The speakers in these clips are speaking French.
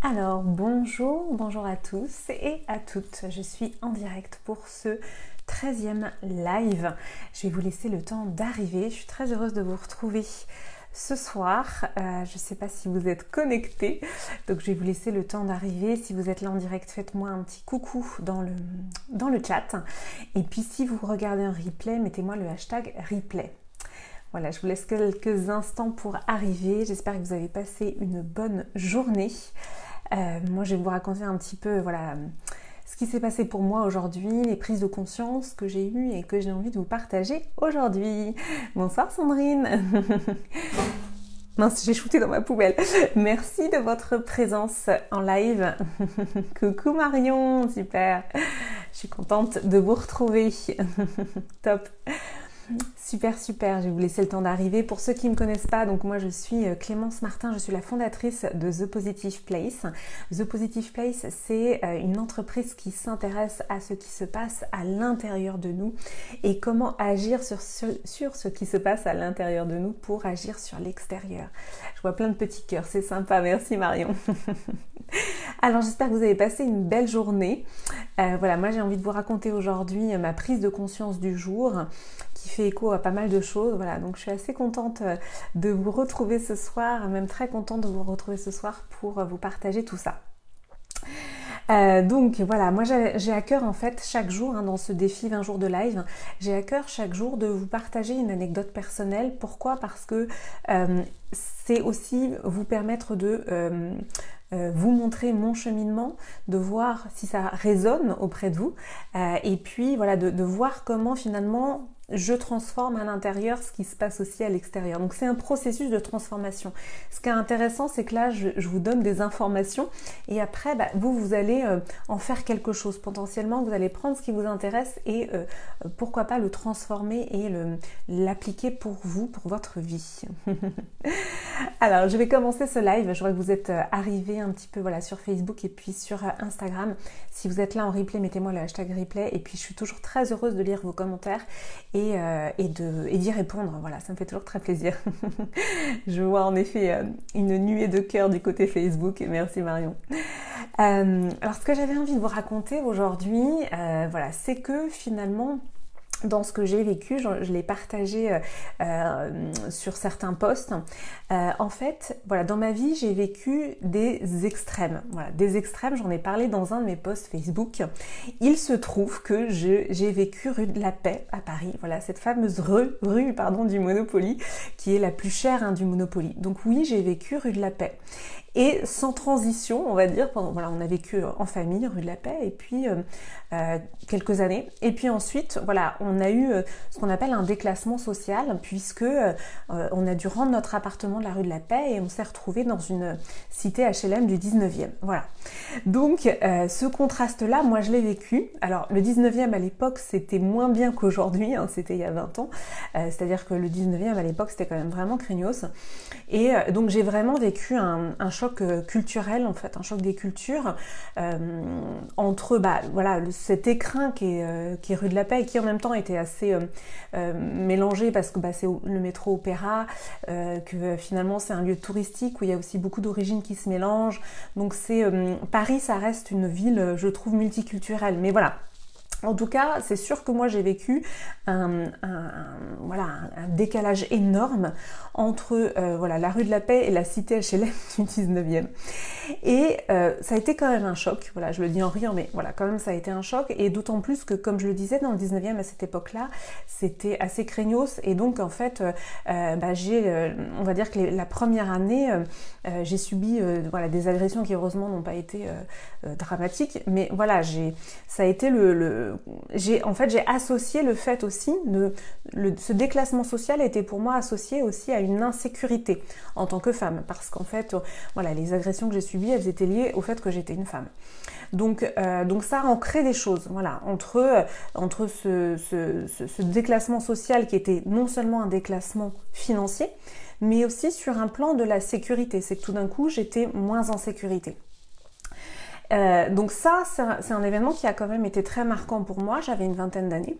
Alors bonjour à tous et à toutes. Je suis en direct pour ce 13e live. Je vais vous laisser le temps d'arriver. Je suis très heureuse de vous retrouver ce soir. Je ne sais pas si vous êtes connectés, donc je vais vous laisser le temps d'arriver. Si vous êtes là en direct, faites-moi un petit coucou dans le chat. Et puis si vous regardez un replay, mettez-moi le hashtag replay. Voilà, je vous laisse quelques instants pour arriver. J'espère que vous avez passé une bonne journée. Moi, je vais vous raconter un petit peu, voilà, ce qui s'est passé pour moi aujourd'hui, les prises de conscience que j'ai eues et que j'ai envie de vous partager aujourd'hui. Bonsoir Sandrine. Mince, j'ai shooté dans ma poubelle. Merci de votre présence en live. Coucou Marion, super. Je suis contente de vous retrouver. Top. Super, je vais vous laisser le temps d'arriver. Pour ceux qui ne me connaissent pas, donc moi je suis Clémence Martin, je suis la fondatrice de The Positive Place. The Positive Place, c'est une entreprise qui s'intéresse à ce qui se passe à l'intérieur de nous et comment agir sur ce qui se passe à l'intérieur de nous pour agir sur l'extérieur. Je vois plein de petits cœurs, c'est sympa, merci Marion. Alors j'espère que vous avez passé une belle journée. Voilà, moi j'ai envie de vous raconter aujourd'hui ma prise de conscience du jour qui fait écho à pas mal de choses. Voilà, donc je suis assez contente de vous retrouver ce soir, même très contente de vous retrouver ce soir pour vous partager tout ça. Donc voilà, moi j'ai à cœur en fait chaque jour, dans ce défi 20 jours de live, j'ai à cœur chaque jour de vous partager une anecdote personnelle. Pourquoi ? Parce que c'est aussi vous permettre de vous montrer mon cheminement, de voir si ça résonne auprès de vous et puis voilà, de voir comment finalement je transforme à l'intérieur ce qui se passe aussi à l'extérieur. Donc c'est un processus de transformation. Ce qui est intéressant, c'est que là je vous donne des informations et après vous allez en faire quelque chose. Potentiellement vous allez prendre ce qui vous intéresse et pourquoi pas le transformer et l'appliquer pour vous, pour votre vie. Alors je vais commencer ce live. Je vois que vous êtes arrivés un petit peu voilà, sur Facebook et puis sur Instagram. Si vous êtes là en replay, mettez-moi le hashtag replay et puis je suis toujours très heureuse de lire vos commentaires et d'y répondre. Voilà, ça me fait toujours très plaisir. Je vois en effet une nuée de cœur du côté Facebook. Merci Marion. Alors ce que j'avais envie de vous raconter aujourd'hui, voilà, c'est que finalement dans ce que j'ai vécu, je l'ai partagé sur certains posts. En fait, voilà, dans ma vie, j'ai vécu des extrêmes. Voilà, des extrêmes, j'en ai parlé dans un de mes posts Facebook. Il se trouve que j'ai vécu rue de la Paix à Paris. Voilà, cette fameuse rue du Monopoly, qui est la plus chère du Monopoly. Donc oui, j'ai vécu rue de la Paix. Et sans transition, on va dire, voilà, on a vécu en famille, rue de la Paix, et puis quelques années. Et puis ensuite, voilà, on a eu ce qu'on appelle un déclassement social, puisque on a dû rendre notre appartement de la rue de la Paix et on s'est retrouvé dans une cité HLM du 19e. Voilà. Donc, ce contraste-là, moi, je l'ai vécu. Alors, le 19e à l'époque, c'était moins bien qu'aujourd'hui, c'était il y a 20 ans. C'est-à-dire que le 19e à l'époque, c'était quand même vraiment craignos. Et donc, j'ai vraiment vécu un choc culturel, en fait, un choc des cultures entre voilà, cet écrin qui est rue de la Paix et qui en même temps était assez mélangé parce que c'est le métro Opéra, que finalement c'est un lieu touristique où il y a aussi beaucoup d'origines qui se mélangent. Donc Paris, ça reste une ville, je trouve, multiculturelle. Mais voilà. En tout cas, c'est sûr que moi j'ai vécu un décalage énorme entre voilà, la rue de la Paix et la cité HLM du 19e. Et ça a été quand même un choc, voilà, je le dis en riant, mais voilà, quand même ça a été un choc, et d'autant plus que, comme je le disais, dans le 19e à cette époque-là, c'était assez craignos, et donc en fait, on va dire que la première année, j'ai subi voilà, des agressions qui heureusement n'ont pas été dramatiques, mais voilà, ça a été j'ai associé le fait aussi ce déclassement social était pour moi associé aussi à une insécurité en tant que femme, parce qu'en fait voilà, les agressions que j'ai subies, elles étaient liées au fait que j'étais une femme. Donc ça a ancré des choses, voilà, entre ce déclassement social qui était non seulement un déclassement financier, mais aussi sur un plan de la sécurité. C'est que tout d'un coup j'étais moins en sécurité. Donc ça, c'est un événement qui a quand même été très marquant pour moi. J'avais une vingtaine d'années.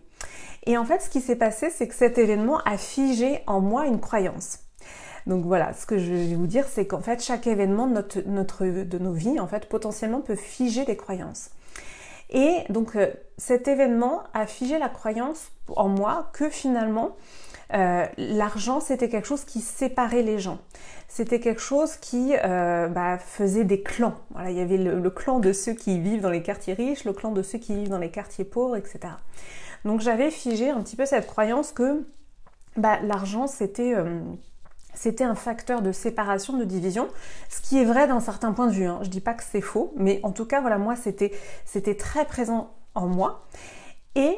Et en fait, ce qui s'est passé, c'est que cet événement a figé en moi une croyance. Donc voilà, ce que je vais vous dire, c'est qu'en fait, chaque événement de nos vies, en fait, potentiellement peut figer des croyances. Et donc cet événement a figé la croyance en moi que finalement l'argent c'était quelque chose qui séparait les gens. C'était quelque chose qui faisait des clans. Voilà, il y avait le clan de ceux qui vivent dans les quartiers riches, le clan de ceux qui vivent dans les quartiers pauvres, etc. Donc j'avais figé un petit peu cette croyance que l'argent c'était un facteur de séparation, de division, ce qui est vrai d'un certain point de vue. Je dis pas que c'est faux, mais en tout cas, voilà, moi, c'était très présent en moi. Et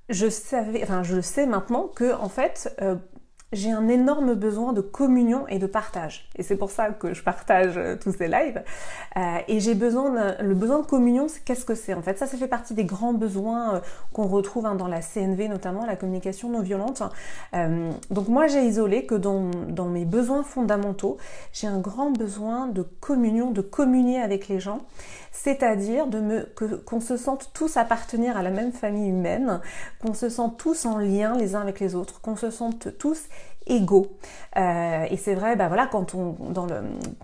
je sais maintenant que, en fait, j'ai un énorme besoin de communion et de partage. Et c'est pour ça que je partage tous ces lives. Et j'ai le besoin de communion, qu'est-ce que c'est en fait? Ça fait partie des grands besoins qu'on retrouve dans la CNV, notamment la communication non violente. Donc moi, j'ai isolé que dans mes besoins fondamentaux, j'ai un grand besoin de communion, de communier avec les gens. C'est-à-dire qu'on se sente tous appartenir à la même famille humaine, qu'on se sente tous en lien les uns avec les autres, qu'on se sente tous égaux. Et c'est vrai, quand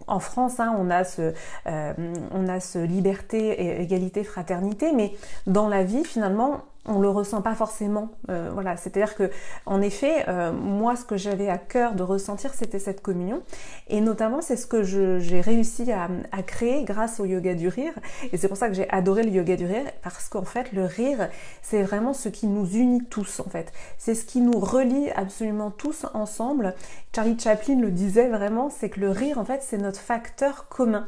en France, on a ce liberté, égalité, fraternité, mais dans la vie, finalement, on le ressent pas forcément. C'est-à-dire que, en effet, moi, ce que j'avais à cœur de ressentir, c'était cette communion. Et notamment, c'est ce que j'ai réussi à créer grâce au yoga du rire. Et c'est pour ça que j'ai adoré le yoga du rire, parce qu'en fait, le rire, c'est vraiment ce qui nous unit tous, en fait. C'est ce qui nous relie absolument tous ensemble. Charlie Chaplin le disait vraiment, c'est que le rire, en fait, c'est notre facteur commun.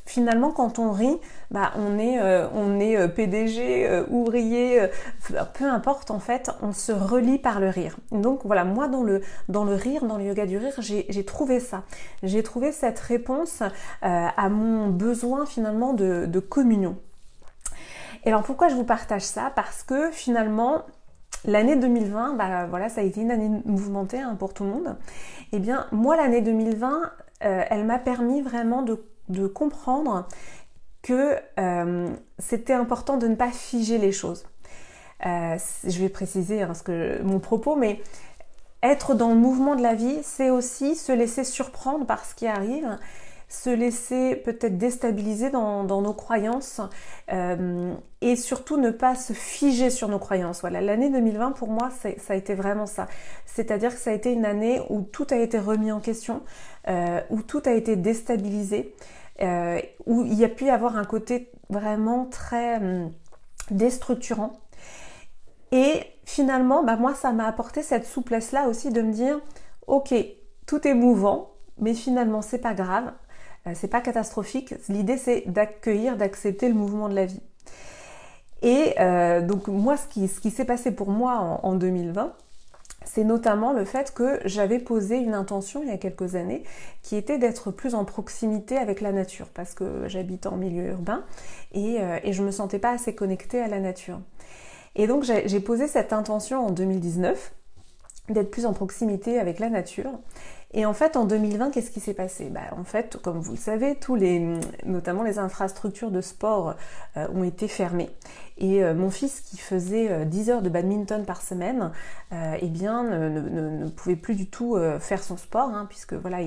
Finalement, quand on rit, on est PDG, ouvrier, peu importe en fait, on se relie par le rire. Donc voilà, moi dans le rire, dans le yoga du rire, j'ai trouvé ça. J'ai trouvé cette réponse à mon besoin finalement de communion. Et alors pourquoi je vous partage ça? Parce que finalement, l'année 2020, ça a été une année mouvementée pour tout le monde. Eh bien, moi, l'année 2020, elle m'a permis vraiment de comprendre que c'était important de ne pas figer les choses. Je vais préciser mon propos, mais être dans le mouvement de la vie, c'est aussi se laisser surprendre par ce qui arrive, se laisser peut-être déstabiliser dans nos croyances et surtout ne pas se figer sur nos croyances. Voilà, l'année 2020 pour moi ça a été vraiment ça. C'est-à-dire que ça a été une année où tout a été remis en question, où tout a été déstabilisé, où il y a pu y avoir un côté vraiment très déstructurant. Et finalement, moi ça m'a apporté cette souplesse-là aussi de me dire ok, tout est mouvant, mais finalement c'est pas grave. C'est pas catastrophique. L'idée, c'est d'accueillir, d'accepter le mouvement de la vie. Et donc moi, ce qui s'est passé pour moi en 2020, c'est notamment le fait que j'avais posé une intention il y a quelques années qui était d'être plus en proximité avec la nature parce que j'habite en milieu urbain et je me sentais pas assez connectée à la nature. Et donc j'ai posé cette intention en 2019 d'être plus en proximité avec la nature. Et en fait, en 2020, qu'est-ce qui s'est passé? En fait, comme vous le savez, notamment les infrastructures de sport ont été fermées. Et mon fils, qui faisait 10 heures de badminton par semaine, ne pouvait plus du tout faire son sport, puisque voilà,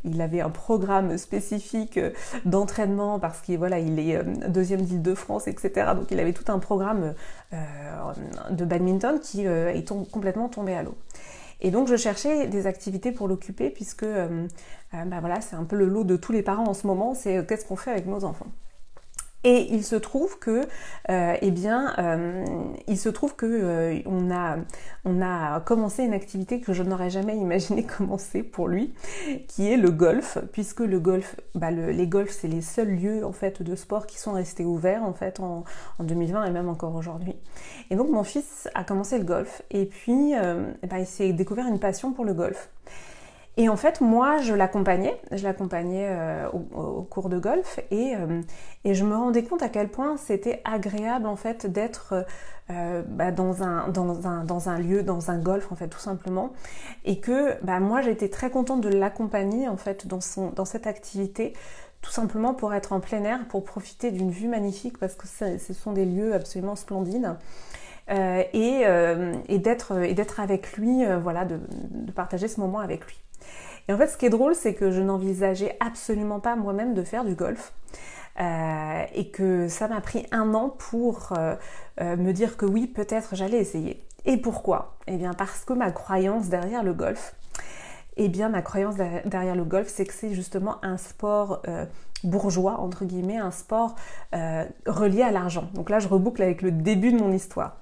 il avait un programme spécifique d'entraînement parce qu'il il est deuxième d'Île-de-France, etc. Donc il avait tout un programme de badminton qui est complètement tombé à l'eau. Et donc je cherchais des activités pour l'occuper puisque c'est un peu le lot de tous les parents en ce moment, c'est qu'est-ce qu'on fait avec nos enfants. Et il se trouve que, on a commencé une activité que je n'aurais jamais imaginé commencer pour lui, qui est le golf, puisque le golf, les golfs, c'est les seuls lieux en fait de sport qui sont restés ouverts en fait en 2020 et même encore aujourd'hui. Et donc mon fils a commencé le golf et puis il s'est découvert une passion pour le golf. Et en fait, moi, je l'accompagnais au cours de golf et je me rendais compte à quel point c'était agréable en fait d'être dans un lieu, dans un golf en fait tout simplement, et que moi j'étais très contente de l'accompagner en fait dans cette activité, tout simplement pour être en plein air, pour profiter d'une vue magnifique parce que ce sont des lieux absolument splendides. Et d'être avec lui, de partager ce moment avec lui. Et en fait, ce qui est drôle, c'est que je n'envisageais absolument pas moi-même de faire du golf. Et que ça m'a pris 1 an pour me dire que oui, peut-être j'allais essayer. Et pourquoi? Eh bien parce que ma croyance derrière le golf, c'est que c'est justement un sport bourgeois, entre guillemets, un sport relié à l'argent. Donc là, je reboucle avec le début de mon histoire.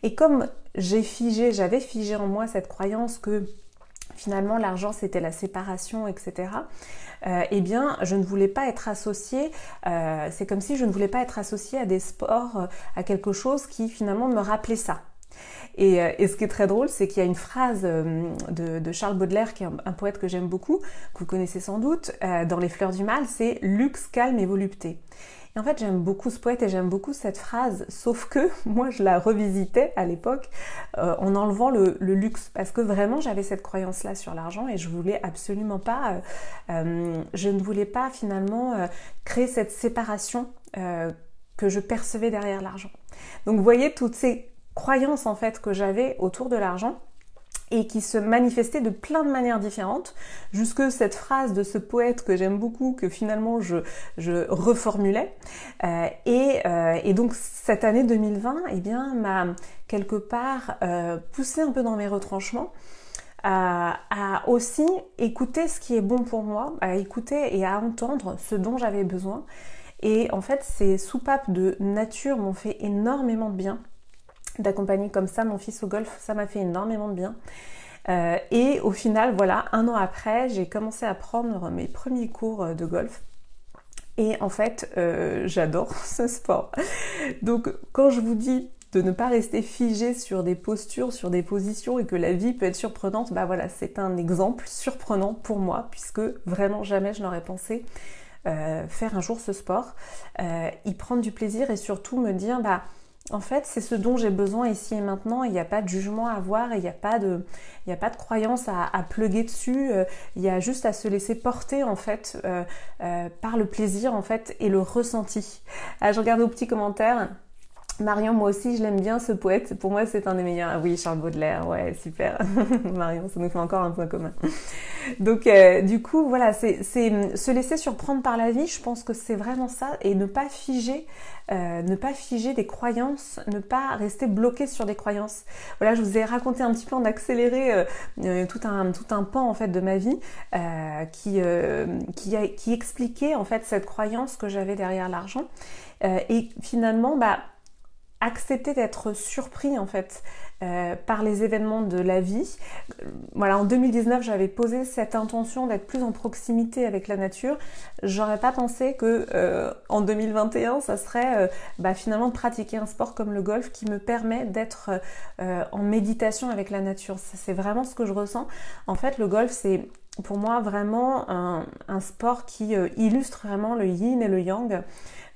Et comme j'avais figé en moi cette croyance que finalement l'argent c'était la séparation, etc. Eh bien, je ne voulais pas être associée, c'est comme si je ne voulais pas être associée à des sports, à quelque chose qui finalement me rappelait ça. Et ce qui est très drôle, c'est qu'il y a une phrase de Charles Baudelaire, qui est un poète que j'aime beaucoup, que vous connaissez sans doute, dans Les Fleurs du Mal, c'est « luxe, calme et volupté ». Et en fait, j'aime beaucoup ce poète et j'aime beaucoup cette phrase, sauf que moi, je la revisitais à l'époque en enlevant le luxe, parce que vraiment, j'avais cette croyance-là sur l'argent et je voulais absolument pas, je ne voulais pas finalement créer cette séparation que je percevais derrière l'argent. Donc, vous voyez toutes ces croyances en fait que j'avais autour de l'argent et qui se manifestaient de plein de manières différentes, jusque cette phrase de ce poète que j'aime beaucoup, que finalement je reformulais. Et donc cette année 2020, eh bien, m'a quelque part poussé un peu dans mes retranchements, à aussi écouter ce qui est bon pour moi, à écouter et à entendre ce dont j'avais besoin. Et en fait, ces soupapes de nature m'ont fait énormément de bien. D'accompagner comme ça mon fils au golf, ça m'a fait énormément de bien. Et au final, voilà, 1 an après, j'ai commencé à prendre mes premiers cours de golf. Et en fait, j'adore ce sport. Donc, quand je vous dis de ne pas rester figé sur des postures, sur des positions et que la vie peut être surprenante, bah voilà, c'est un exemple surprenant pour moi, puisque vraiment jamais je n'aurais pensé faire un jour ce sport, y prendre du plaisir et surtout me dire, bah en fait, c'est ce dont j'ai besoin ici et maintenant. Il n'y a pas de jugement à avoir, il n'y a pas de croyance à plugger dessus. Il y a juste à se laisser porter en fait par le plaisir en fait et le ressenti. Ah, je regarde vos petits commentaires. Marion, moi aussi, je l'aime bien ce poète. Pour moi, c'est un des meilleurs. Ah oui, Charles Baudelaire, ouais, super. Marion, ça nous fait encore un point commun. Donc, du coup, voilà, c'est se laisser surprendre par la vie. Je pense que c'est vraiment ça, et ne pas figer des croyances, ne pas rester bloqué sur des croyances. Voilà, je vous ai raconté un petit peu en accéléré tout un pan en fait de ma vie qui expliquait en fait cette croyance que j'avais derrière l'argent. Et finalement, bah accepter d'être surpris en fait par les événements de la vie. Voilà, en 2019, j'avais posé cette intention d'être plus en proximité avec la nature. J'aurais pas pensé que en 2021, ça serait finalement de pratiquer un sport comme le golf qui me permet d'être en méditation avec la nature. C'est vraiment ce que je ressens. En fait, le golf, c'est pour moi vraiment un sport qui illustre vraiment le yin et le yang.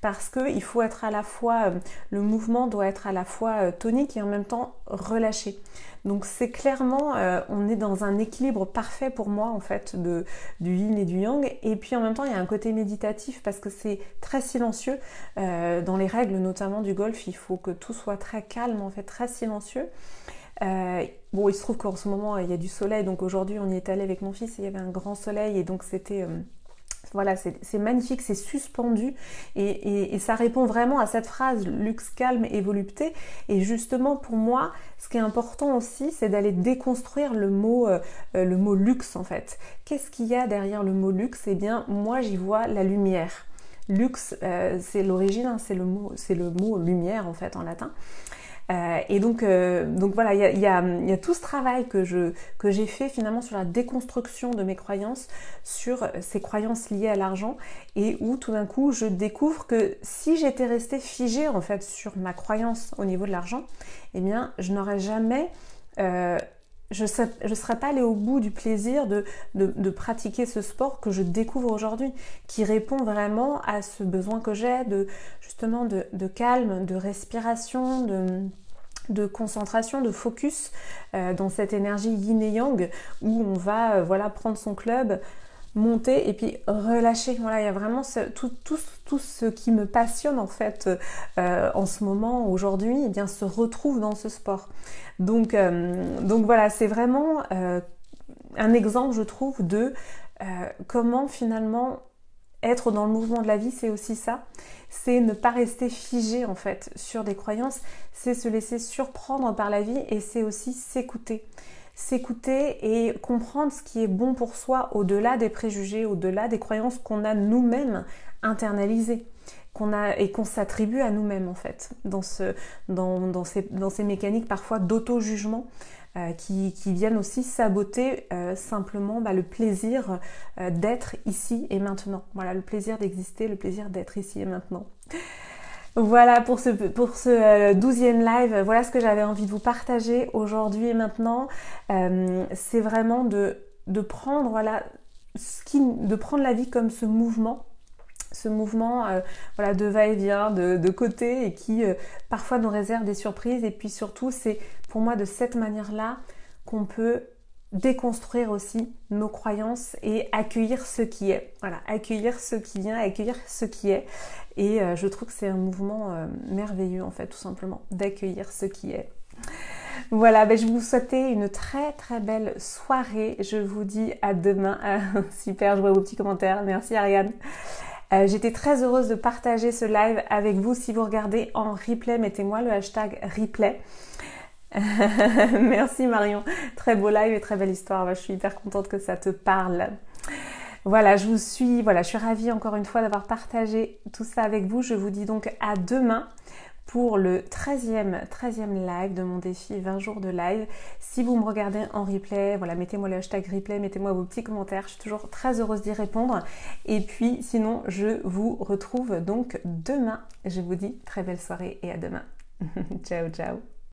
Parce que il faut être à la fois, le mouvement doit être à la fois tonique et en même temps relâché. Donc c'est clairement, on est dans un équilibre parfait pour moi en fait du yin et du yang. Et puis en même temps il y a un côté méditatif parce que c'est très silencieux. Dans les règles notamment du golf, il faut que tout soit très calme en fait, très silencieux. Bon, il se trouve qu'en ce moment il y a du soleil, donc aujourd'hui on y est allé avec mon fils et il y avait un grand soleil et donc c'était... Voilà, c'est magnifique, c'est suspendu et ça répond vraiment à cette phrase luxe, calme et volupté. Et justement pour moi, ce qui est important aussi, c'est d'aller déconstruire le mot luxe en fait. Qu'est-ce qu'il y a derrière le mot luxe? Eh bien, moi j'y vois la lumière. Luxe, c'est l'origine, hein, c'est le mot lumière en fait en latin. Et donc voilà, il y a tout ce travail que j'ai fait finalement sur la déconstruction de mes croyances, sur ces croyances liées à l'argent, et où tout d'un coup je découvre que si j'étais restée figée en fait sur ma croyance au niveau de l'argent, eh bien je n'aurais jamais je serais pas allée au bout du plaisir de pratiquer ce sport que je découvre aujourd'hui, qui répond vraiment à ce besoin que j'ai justement de calme, de respiration, de concentration, de focus dans cette énergie yin et yang où on va prendre son club, monter et puis relâcher. Voilà, il y a vraiment tout ce qui me passionne en fait en ce moment, aujourd'hui, eh bien se retrouve dans ce sport. Donc voilà, c'est vraiment un exemple, je trouve, de comment finalement être dans le mouvement de la vie, c'est aussi ça. C'est ne pas rester figé en fait sur des croyances, c'est se laisser surprendre par la vie et c'est aussi s'écouter. S'écouter et comprendre ce qui est bon pour soi au-delà des préjugés, au-delà des croyances qu'on a nous-mêmes internalisées, qu'on s'attribue à nous-mêmes en fait, dans ces mécaniques parfois d'auto-jugement qui viennent aussi saboter simplement le plaisir d'être ici et maintenant. Voilà, le plaisir d'exister, le plaisir d'être ici et maintenant. Voilà pour ce 12e live, voilà ce que j'avais envie de vous partager aujourd'hui et maintenant. C'est vraiment de prendre de prendre la vie comme ce mouvement de va-et-vient, de côté et qui parfois nous réserve des surprises. Et puis surtout, c'est pour moi de cette manière-là qu'on peut déconstruire aussi nos croyances et accueillir ce qui est. Voilà, accueillir ce qui vient, accueillir ce qui est. Et je trouve que c'est un mouvement merveilleux en fait, tout simplement, d'accueillir ce qui est. Voilà, je vous souhaitais une très très belle soirée. Je vous dis à demain. Super, je vois vos petits commentaires. Merci Ariane. J'étais très heureuse de partager ce live avec vous. Si vous regardez en replay, mettez-moi le hashtag replay. Merci Marion, très beau live et très belle histoire. Je suis hyper contente que ça te parle. Voilà, je suis ravie encore une fois d'avoir partagé tout ça avec vous. Je vous dis donc à demain pour le 13e live de mon défi 20 jours de live. Si vous me regardez en replay, mettez-moi le hashtag replay, mettez-moi vos petits commentaires. Je suis toujours très heureuse d'y répondre. Et puis sinon, je vous retrouve donc demain. Je vous dis très belle soirée et à demain. Ciao, ciao.